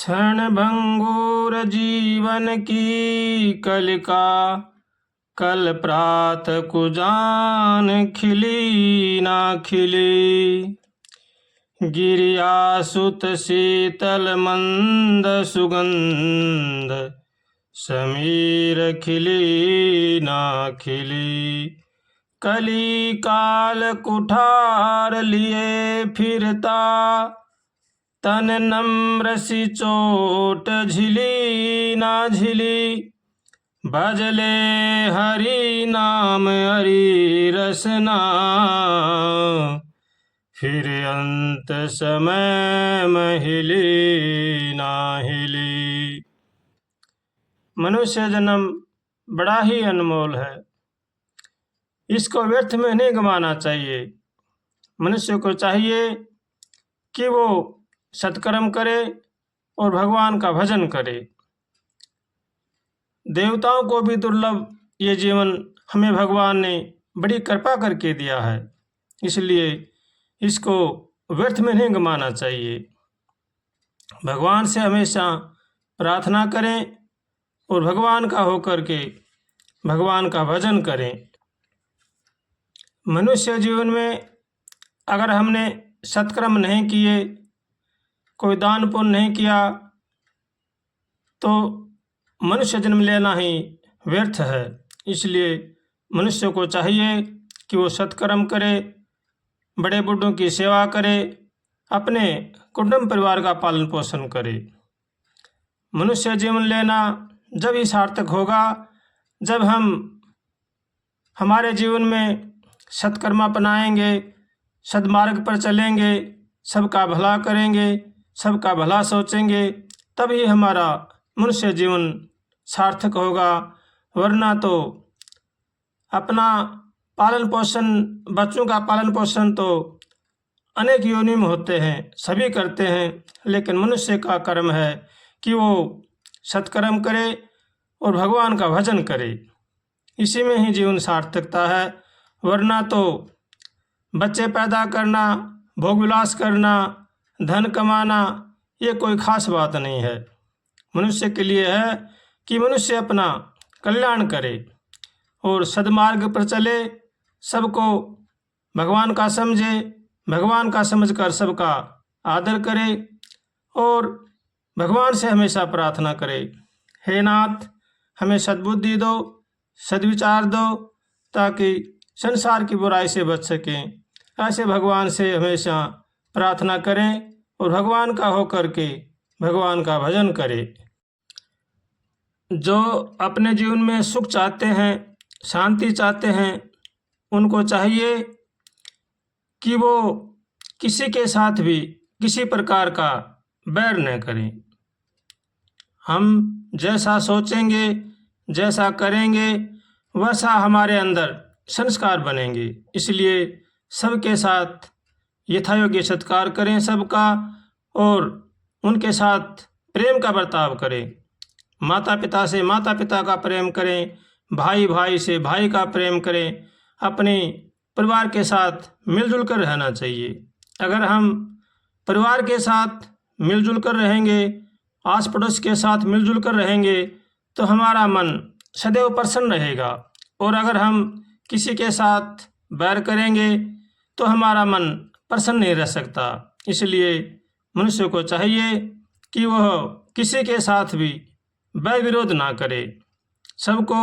क्षणभंगुर जीवन की कलिका, कल प्रात कुजान खिली ना खिली। गिरियासुत शीतल मंद सुगंध, समीर खिली ना खिली। कली काल कुठार लिए फिरता, तन नम्र सी चोट झिली ना झिली। भजले हरि नाम हरि रसना, फिर अंत समय में हिली ना हिली। मनुष्य जन्म बड़ा ही अनमोल है, इसको व्यर्थ में नहीं गंवाना चाहिए। मनुष्य को चाहिए कि वो सत्कर्म करे और भगवान का भजन करे। देवताओं को भी दुर्लभ ये जीवन हमें भगवान ने बड़ी कृपा करके दिया है, इसलिए इसको व्यर्थ में नहीं गंवाना चाहिए। भगवान से हमेशा प्रार्थना करें और भगवान का होकर के भगवान का भजन करें। मनुष्य जीवन में अगर हमने सत्कर्म नहीं किए, कोई दान पुण्य नहीं किया, तो मनुष्य जन्म लेना ही व्यर्थ है। इसलिए मनुष्य को चाहिए कि वो सत्कर्म करे, बड़े बूढ़ों की सेवा करे, अपने कुटुंब परिवार का पालन पोषण करे। मनुष्य जीवन लेना जब ही सार्थक होगा जब हम हमारे जीवन में सत्कर्म अपनाएंगे, सद्मार्ग पर चलेंगे, सबका भला करेंगे, सबका भला सोचेंगे, तभी हमारा मनुष्य जीवन सार्थक होगा। वरना तो अपना पालन पोषण, बच्चों का पालन पोषण तो अनेक योनि में होते हैं, सभी करते हैं, लेकिन मनुष्य का कर्म है कि वो सत्कर्म करे और भगवान का भजन करे। इसी में ही जीवन सार्थकता है। वरना तो बच्चे पैदा करना, भोग विलास करना, धन कमाना, ये कोई खास बात नहीं है। मनुष्य के लिए है कि मनुष्य अपना कल्याण करे और सद्मार्ग पर चले, सबको भगवान का समझे, भगवान का समझकर सबका आदर करे और भगवान से हमेशा प्रार्थना करे, हे नाथ हमें सद्बुद्धि दो, सद्विचार दो, ताकि संसार की बुराई से बच सकें। ऐसे भगवान से हमेशा प्रार्थना करें और भगवान का होकर के भगवान का भजन करें। जो अपने जीवन में सुख चाहते हैं, शांति चाहते हैं, उनको चाहिए कि वो किसी के साथ भी किसी प्रकार का बैर न करें। हम जैसा सोचेंगे, जैसा करेंगे, वैसा हमारे अंदर संस्कार बनेंगे। इसलिए सबके साथ यथायोग्य सत्कार करें सबका, और उनके साथ प्रेम का बर्ताव करें। माता पिता से माता पिता का प्रेम करें, भाई भाई से भाई का प्रेम करें। अपने परिवार के साथ मिलजुल कर रहना चाहिए। अगर हम परिवार के साथ मिलजुल कर रहेंगे, आस पड़ोस के साथ मिलजुल कर रहेंगे, तो हमारा मन सदैव प्रसन्न रहेगा। और अगर हम किसी के साथ बैर करेंगे तो हमारा मन प्रसन्न नहीं रह सकता। इसलिए मनुष्य को चाहिए कि वह किसी के साथ भी बैर विरोध ना करे, सबको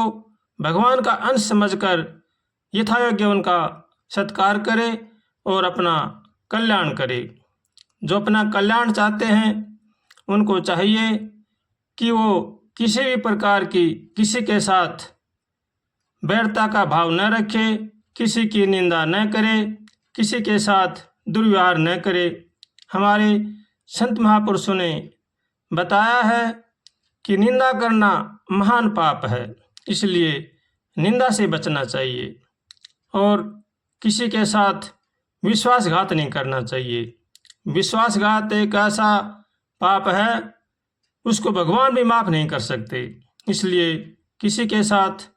भगवान का अंश समझकर यथायोग्य उनका सत्कार करे और अपना कल्याण करे। जो अपना कल्याण चाहते हैं उनको चाहिए कि वो किसी भी प्रकार की किसी के साथ बैरता का भाव न रखे, किसी की निंदा न करे, किसी के साथ दुर्व्यवहार न करे। हमारे संत महापुरुषों ने बताया है कि निंदा करना महान पाप है, इसलिए निंदा से बचना चाहिए और किसी के साथ विश्वासघात नहीं करना चाहिए। विश्वासघात एक ऐसा पाप है, उसको भगवान भी माफ़ नहीं कर सकते। इसलिए किसी के साथ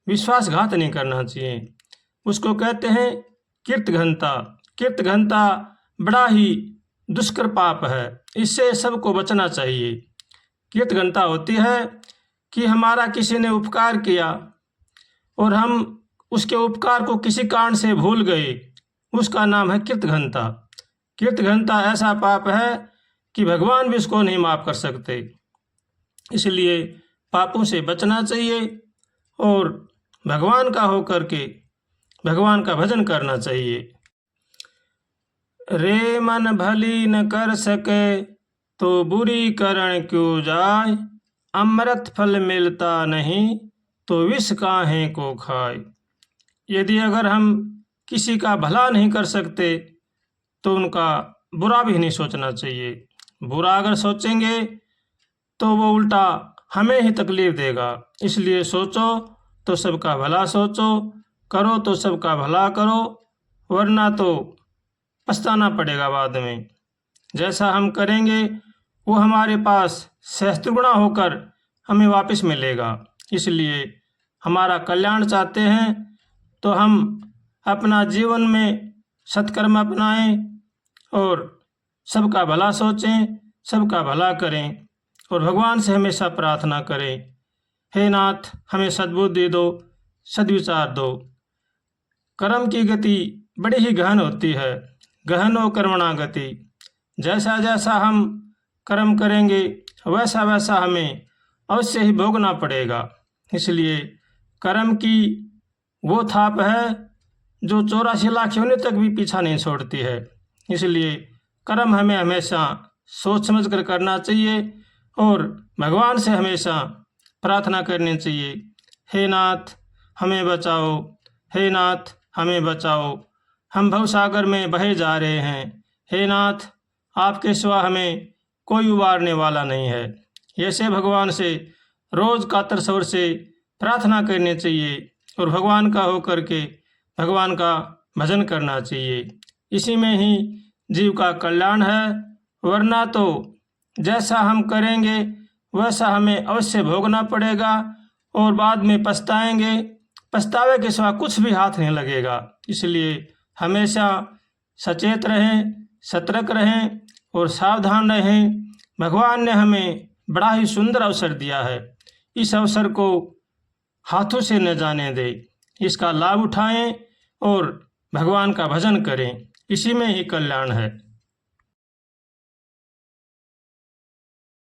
विश्वासघात नहीं करना चाहिए। उसको कहते हैं कीर्तघ्नता। कीर्तघ्नता बड़ा ही दुष्कर पाप है, इससे सबको बचना चाहिए। कृतघ्नता होती है कि हमारा किसी ने उपकार किया और हम उसके उपकार को किसी कारण से भूल गए, उसका नाम है कृतघ्नता। कृतघ्नता ऐसा पाप है कि भगवान भी उसको नहीं माफ़ कर सकते। इसलिए पापों से बचना चाहिए और भगवान का होकर के भगवान का भजन करना चाहिए। रे मन भली न कर सके तो बुरी करण क्यों जाय, अमृत फल मिलता नहीं तो विष काहे को खाए। यदि अगर हम किसी का भला नहीं कर सकते तो उनका बुरा भी नहीं सोचना चाहिए। बुरा अगर सोचेंगे तो वो उल्टा हमें ही तकलीफ देगा। इसलिए सोचो तो सबका भला सोचो, करो तो सबका भला करो, वरना तो पछताना पड़ेगा बाद में। जैसा हम करेंगे वो हमारे पास सहस्त्रगुणा होकर हमें वापस मिलेगा। इसलिए हमारा कल्याण चाहते हैं तो हम अपना जीवन में सत्कर्म अपनाएं और सबका भला सोचें, सबका भला करें और भगवान से हमेशा प्रार्थना करें, हे नाथ हमें सद्बुद्धि दो, सद्विचार दो। कर्म की गति बड़ी ही गहन होती है, गहनो कर्मणा गति। जैसा जैसा हम कर्म करेंगे वैसा वैसा हमें अवश्य ही भोगना पड़ेगा। इसलिए कर्म की वो थाप है जो 84 लाख योनि तक भी पीछा नहीं छोड़ती है। इसलिए कर्म हमें हमेशा सोच समझ कर करना चाहिए और भगवान से हमेशा प्रार्थना करनी चाहिए, हे नाथ हमें बचाओ, हे नाथ हमें बचाओ, हम भवसागर में बहे जा रहे हैं, हे नाथ आपके सिवा हमें कोई उबारने वाला नहीं है। ऐसे भगवान से रोज कातर स्वर से प्रार्थना करनी चाहिए और भगवान का होकर के भगवान का भजन करना चाहिए। इसी में ही जीव का कल्याण है, वरना तो जैसा हम करेंगे वैसा हमें अवश्य भोगना पड़ेगा और बाद में पछताएंगे। पछतावे के सिवा कुछ भी हाथ नहीं लगेगा। इसलिए हमेशा सचेत रहें, सतर्क रहें और सावधान रहें। भगवान ने हमें बड़ा ही सुंदर अवसर दिया है, इस अवसर को हाथों से न जाने दें, इसका लाभ उठाएं और भगवान का भजन करें। इसी में ही कल्याण है।